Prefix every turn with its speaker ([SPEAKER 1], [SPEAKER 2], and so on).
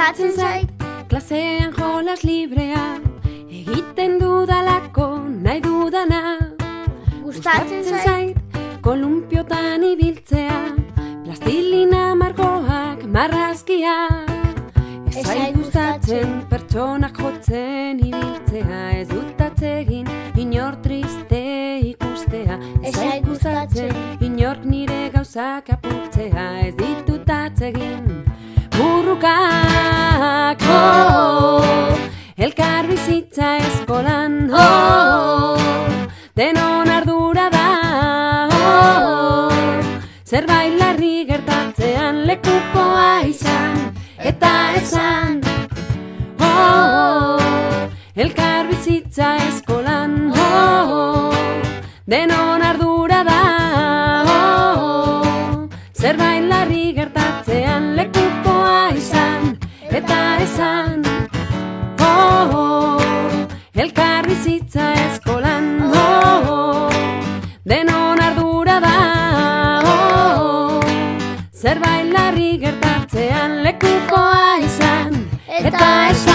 [SPEAKER 1] Gustatzen zait klasean jolas librea, egiten dudalako nahi dudana. Gustatzen zait kolumpiotan ibiltzea, plastilina margoak marrazkiak. Ez zait gustatzen pertsonak jotzen ibiltzea, ez dut atsegin inor triste ikustea. Ez zait gustatzen inork nire gauzak apurtzea, ez ditut atsegin burrukak. Elkar bizitza eskolan, denon ardura da. Zerbait larri gertatzean lekukoa izan eta esan. Elkar bizitza eskolan, denon ardura da. Zerbait larri gertatzean lekukoa izan eta esan. Elkar bizitza eskolan, denon ardura da. Zerbait larri gertatzean lekukoa izan eta esan.